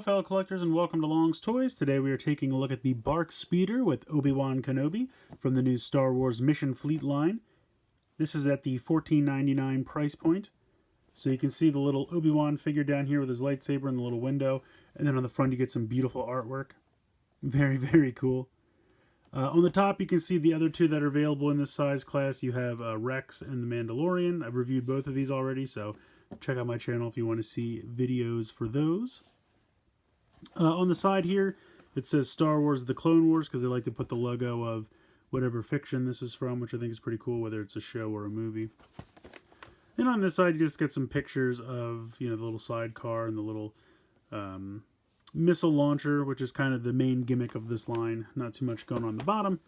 fellow collectors, and welcome to Long's Toys. Today we are taking a look at the Barc Speeder with Obi Wan Kenobi from the new Star Wars Mission Fleet line. This is at the $14.99 price point. So you can see the little Obi Wan figure down here with his lightsaber in the little window, and then on the front you get some beautiful artwork. Very, very cool. On the top you can see the other two that are available in this size class. You have Rex and the Mandalorian. I've reviewed both of these already, so check out my channel if you want to see videos for those. On the side here, it says Star Wars The Clone Wars because they like to put the logo of whatever fiction this is from, which I think is pretty cool, whether it's a show or a movie. And on this side, you just get some pictures of, the little sidecar and the little missile launcher, which is kind of the main gimmick of this line. Not too much going on the bottom.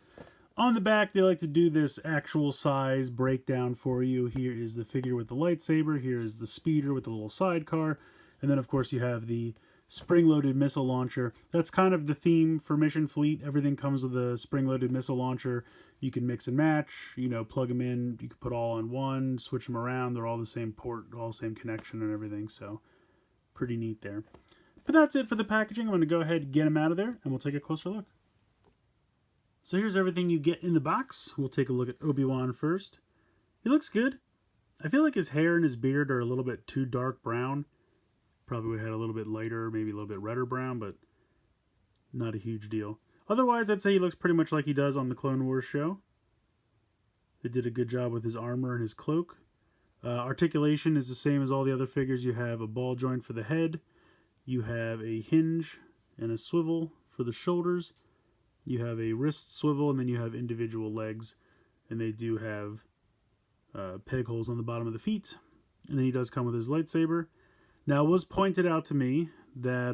On the back, they like to do this actual size breakdown for you. Here is the figure with the lightsaber. Here is the speeder with the little sidecar. And then, of course, you have the spring-loaded missile launcher. That's kind of the theme for Mission Fleet. Everything comes with a spring-loaded missile launcher. You can mix and match, plug them in. You can put all on one, switch them around. They're all the same port, all the same connection and everything. So, pretty neat there. But that's it for the packaging. I'm going to go ahead and get them out of there, and we'll take a closer look. So here's everything you get in the box. We'll take a look at Obi-Wan first. He looks good. I feel like his hair and his beard are a little bit too dark brown. Probably had a little bit lighter, maybe a little bit redder brown, but not a huge deal. Otherwise, I'd say he looks pretty much like he does on the Clone Wars show. They did a good job with his armor and his cloak. Articulation is the same as all the other figures. You have a ball joint for the head. You have a hinge and a swivel for the shoulders. You have a wrist swivel, and then you have individual legs. And they do have peg holes on the bottom of the feet. And then he does come with his lightsaber. Now, it was pointed out to me that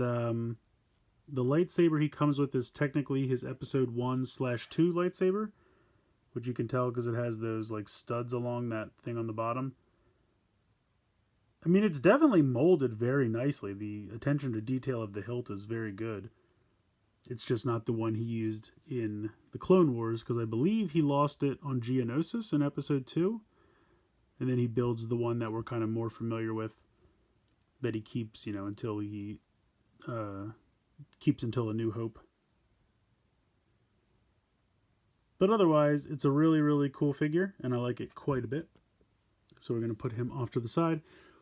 the lightsaber he comes with is technically his Episode 1/2 lightsaber, which you can tell because it has those like studs along that thing on the bottom. I mean, it's definitely molded very nicely. The attention to detail of the hilt is very good. It's just not the one he used in the Clone Wars, because I believe he lost it on Geonosis in Episode 2, and then he builds the one that we're kind of more familiar with, that he keeps, until he keeps until A New Hope. But otherwise, it's a really, really cool figure, and I like it quite a bit. So we're going to put him off to the side.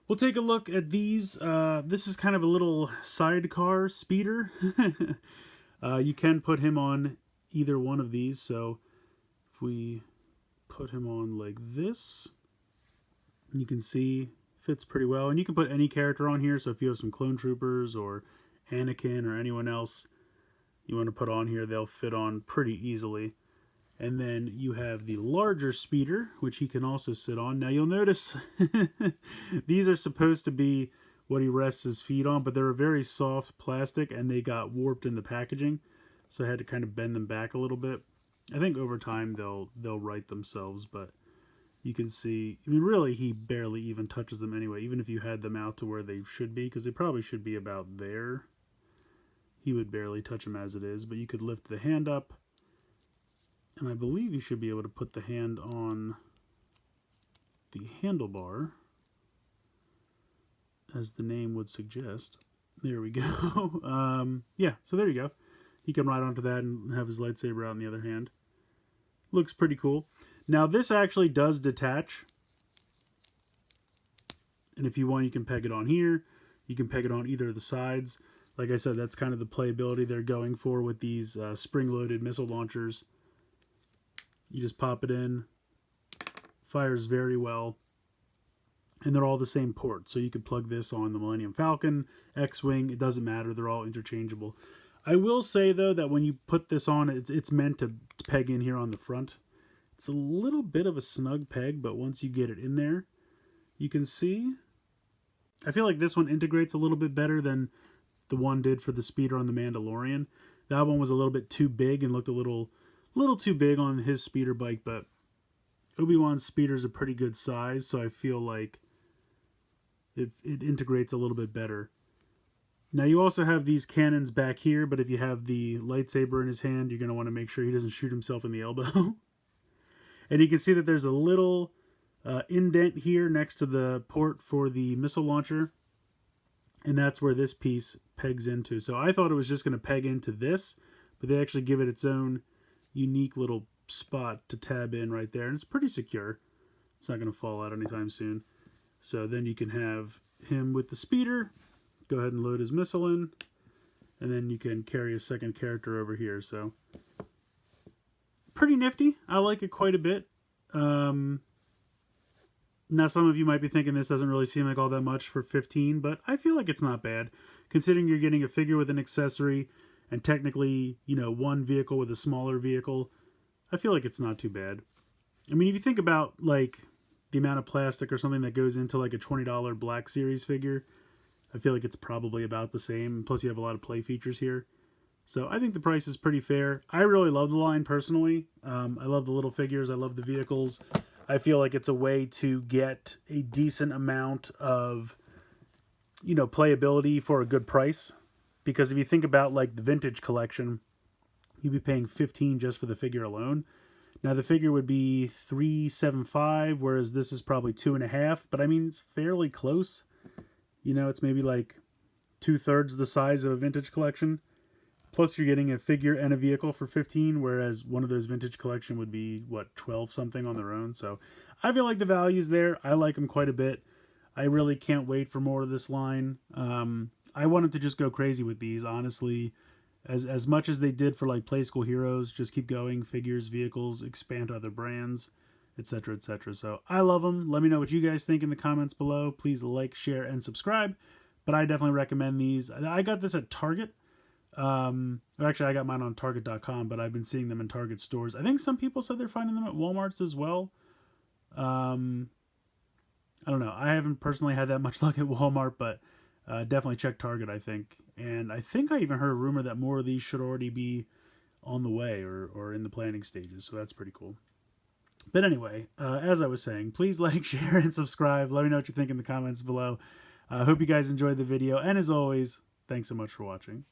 We'll take a look at these. This is kind of a little sidecar speeder. You can put him on either one of these. So if we put him on like this, you can see fits pretty well. And you can put any character on here. So if you have some clone troopers or Anakin or anyone else you want to put on here, they'll fit on pretty easily. And then you have the larger speeder, which he can also sit on. Now you'll notice these are supposed to be what he rests his feet on, but they're a very soft plastic and they got warped in the packaging. So I had to kind of bend them back a little bit. I think over time they'll right themselves, but you can see, I mean, really he barely even touches them anyway, even if you had them out to where they should be, because they probably should be about there. He would barely touch them as it is, but you could lift the hand up. And I believe you should be able to put the hand on the handlebar, as the name would suggest. There we go. Yeah, so there you go. He can ride onto that and have his lightsaber out in the other hand. Looks pretty cool. Now, this actually does detach. And if you want, you can peg it on here. You can peg it on either of the sides. Like I said, that's kind of the playability they're going for with these spring-loaded missile launchers. You just pop it in, fires very well, and they're all the same port. So you could plug this on the Millennium Falcon, X-Wing, it doesn't matter, they're all interchangeable. I will say, though, that when you put this on, it's meant to peg in here on the front. It's a little bit of a snug peg, but once you get it in there, you can see, I feel like this one integrates a little bit better than the one did for the speeder on the Mandalorian. That one was a little bit too big and looked a little too big on his speeder bike, but Obi-Wan's speeder is a pretty good size, so I feel like it integrates a little bit better. Now you also have these cannons back here, but if you have the lightsaber in his hand, you're going to want to make sure he doesn't shoot himself in the elbow. And you can see that there's a little indent here next to the port for the missile launcher. And that's where this piece pegs into. So I thought it was just going to peg into this, but they actually give it its own unique little spot to tab in right there, and it's pretty secure. It's not going to fall out anytime soon. So then you can have him with the speeder, go ahead and load his missile in, and then you can carry a second character over here. So pretty nifty. I like it quite a bit. Now some of you might be thinking this doesn't really seem like all that much for 15, but I feel like it's not bad, considering you're getting a figure with an accessory and technically, you know, one vehicle with a smaller vehicle. I feel like it's not too bad. I mean, if you think about like the amount of plastic or something that goes into like a $20 Black Series figure, I feel like it's probably about the same. Plus you have a lot of play features here. So I think the price is pretty fair. I really love the line personally. I love the little figures. I love the vehicles. I feel like it's a way to get a decent amount of, you know, playability for a good price. Because if you think about like the vintage collection, you'd be paying $15 just for the figure alone. Now the figure would be $375, whereas this is probably $2.50. But I mean, it's fairly close. You know, it's maybe like 2/3 the size of a vintage collection. Plus you're getting a figure and a vehicle for $15, whereas one of those vintage collection would be, what, 12 something on their own. So I feel like the value's there. I like them quite a bit. I really can't wait for more of this line. I want them to just go crazy with these, honestly. As much as they did for like Play School Heroes, just keep going. Figures, vehicles, expand other brands, etc., etc. So I love them. Let me know what you guys think in the comments below. Please like, share, and subscribe. But I definitely recommend these. I got this at Target. Actually, I got mine on Target.com, but I've been seeing them in Target stores. I think some people said they're finding them at Walmart's as well. I don't know. I haven't personally had that much luck at Walmart, but definitely check Target, I think. And I think I even heard a rumor that more of these should already be on the way or in the planning stages, so that's pretty cool. But anyway, as I was saying, please like, share, and subscribe. Let me know what you think in the comments below. I hope you guys enjoyed the video, and as always, thanks so much for watching.